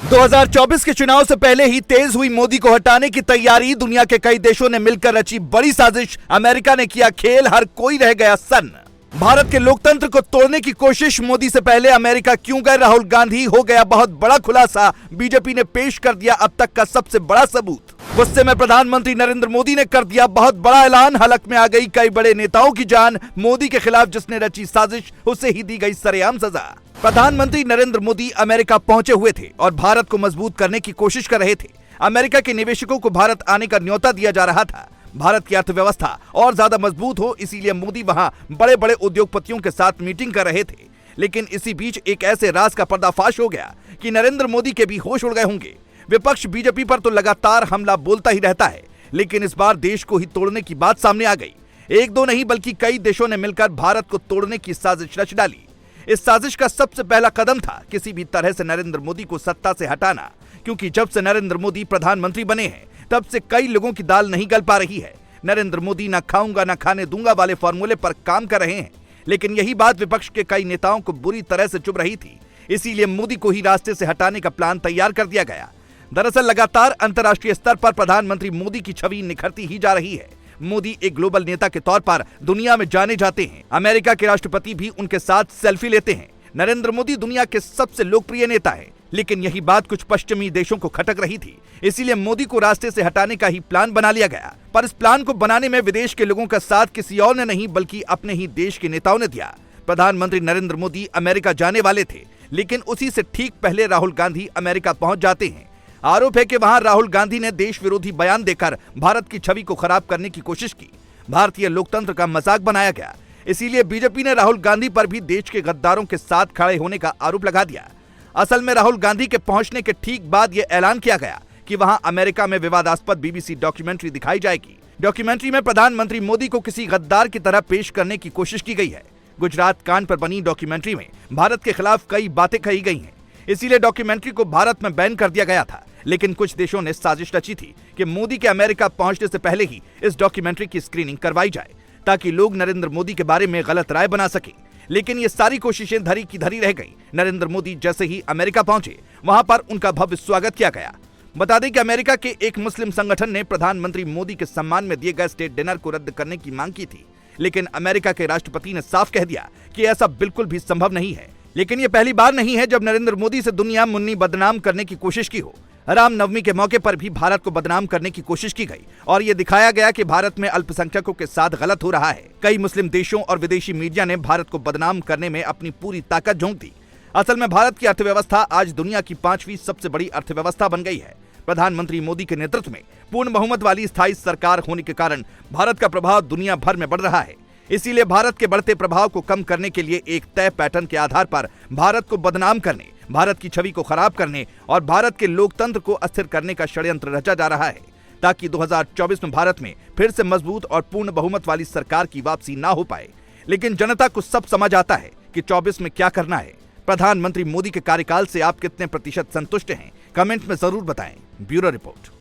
2024 के चुनाव से पहले ही तेज हुई मोदी को हटाने की तैयारी। दुनिया के कई देशों ने मिलकर रची बड़ी साजिश। अमेरिका ने किया खेल, हर कोई रह गया सन्न। भारत के लोकतंत्र को तोड़ने की कोशिश। मोदी से पहले अमेरिका क्यों गए राहुल गांधी, हो गया बहुत बड़ा खुलासा। बीजेपी ने पेश कर दिया अब तक का सबसे बड़ा सबूत। गुस्से में प्रधानमंत्री नरेंद्र मोदी ने कर दिया बहुत बड़ा ऐलान। हलक में आ गई कई बड़े नेताओं की जान। मोदी के खिलाफ जिसने रची साजिश, उसे ही दी गई सरेआम सजा। प्रधानमंत्री नरेंद्र मोदी अमेरिका पहुंचे हुए थे और भारत को मजबूत करने की कोशिश कर रहे थे। अमेरिका के निवेशकों को भारत आने का न्योता दिया जा रहा था। भारत की अर्थव्यवस्था और ज्यादा मजबूत हो, इसीलिए मोदी वहां बड़े बड़े उद्योगपतियों के साथ मीटिंग कर रहे थे। लेकिन इसी बीच एक ऐसे राज का पर्दाफाश हो गया कि नरेंद्र मोदी के भी होश उड़ गए होंगे। विपक्ष बीजेपी पर तो लगातार हमला बोलता ही रहता है, लेकिन इस बार देश को ही तोड़ने की बात सामने आ गई। एक दो नहीं बल्कि कई देशों ने मिलकर भारत को तोड़ने की साजिश रच डाली। इस साजिश का सबसे पहला कदम था किसी भी तरह से नरेंद्र मोदी को सत्ता से हटाना, क्योंकि जब से नरेंद्र मोदी प्रधानमंत्री बने हैं तब से कई लोगों की दाल नहीं गल पा रही है। नरेंद्र मोदी ना खाऊंगा ना खाने दूंगा वाले फॉर्मूले पर काम कर रहे हैं, लेकिन यही बात विपक्ष के कई नेताओं को बुरी तरह से चुभ रही थी। इसीलिए मोदी को ही रास्ते से हटाने का प्लान तैयार कर दिया गया। दरअसल लगातार अंतर्राष्ट्रीय स्तर पर प्रधानमंत्री मोदी की छवि निखरती ही जा रही है। मोदी एक ग्लोबल नेता के तौर पर दुनिया में जाने जाते हैं। अमेरिका के राष्ट्रपति भी उनके साथ सेल्फी लेते हैं। नरेंद्र मोदी दुनिया के सबसे लोकप्रिय नेता है, लेकिन यही बात कुछ पश्चिमी देशों को खटक रही थी। इसीलिए मोदी को रास्ते से हटाने का ही प्लान बना लिया गया। पर इस प्लान को बनाने में विदेश के लोगों का साथ किसी और ने नहीं बल्कि अपने ही देश के नेताओं ने दिया। प्रधानमंत्री नरेंद्र मोदी अमेरिका जाने वाले थे, लेकिन उसी से ठीक पहले राहुल गांधी अमेरिका पहुंच जाते हैं। आरोप है कि वहां राहुल गांधी ने देश विरोधी बयान देकर भारत की छवि को खराब करने की कोशिश की। भारतीय लोकतंत्र का मजाक बनाया गया। इसीलिए बीजेपी ने राहुल गांधी पर भी देश के गद्दारों के साथ खड़े होने का आरोप लगा दिया। असल में राहुल गांधी के पहुंचने के ठीक बाद यह ऐलान किया गया कि वहां अमेरिका में विवादास्पद बीबीसी डॉक्यूमेंट्री दिखाई जाएगी। डॉक्यूमेंट्री में प्रधानमंत्री मोदी को किसी गद्दार की तरह पेश करने की कोशिश की गई है। गुजरात कांड पर बनी डॉक्यूमेंट्री में भारत के खिलाफ कई बातें कही गई हैं। इसीलिए डॉक्यूमेंट्री को भारत में बैन कर दिया गया था। लेकिन कुछ देशों ने साजिश रची थी कि मोदी के अमेरिका पहुंचने से पहले ही इस डॉक्यूमेंट्री की स्क्रीनिंग करवाई जाए, ताकि लोग नरेंद्र मोदी के बारे में गलत राय बना सकें। लेकिन ये सारी कोशिशें धरी की धरी रह गई। नरेंद्र मोदी जैसे ही अमेरिका पहुंचे, वहां पर उनका भव्य स्वागत किया गया। बता दें कि अमेरिका के एक मुस्लिम संगठन ने प्रधानमंत्री मोदी के सम्मान में दिए गए स्टेट डिनर को रद्द करने की मांग की थी, लेकिन अमेरिका के राष्ट्रपति ने साफ कह दिया कि ऐसा बिल्कुल भी संभव नहीं है। लेकिन ये पहली बार नहीं है जब नरेंद्र मोदी से दुनिया मुन्नी बदनाम करने की कोशिश की हो। रामनवमी के मौके पर भी भारत को बदनाम करने की कोशिश की गई और ये दिखाया गया कि भारत में अल्पसंख्यकों के साथ गलत हो रहा है। कई मुस्लिम देशों और विदेशी मीडिया ने भारत को बदनाम करने में अपनी पूरी ताकत झोंक दी। असल में भारत की अर्थव्यवस्था आज दुनिया की 5वीं सबसे बड़ी अर्थव्यवस्था बन गई है। प्रधानमंत्री मोदी के नेतृत्व में पूर्ण बहुमत वाली स्थायी सरकार होने के कारण भारत का प्रभाव दुनिया भर में बढ़ रहा है। इसीलिए भारत के बढ़ते प्रभाव को कम करने के लिए एक तय पैटर्न के आधार पर भारत को बदनाम करने, भारत की छवि को खराब करने और भारत के लोकतंत्र को अस्थिर करने का षड्यंत्र रचा जा रहा है, ताकि 2024 में भारत में फिर से मजबूत और पूर्ण बहुमत वाली सरकार की वापसी ना हो पाए। लेकिन जनता को सब समझ आता है कि 24 में क्या करना है। प्रधानमंत्री मोदी के कार्यकाल से आप कितने प्रतिशत संतुष्ट हैं? कमेंट में जरूर बताएं। Bureau report.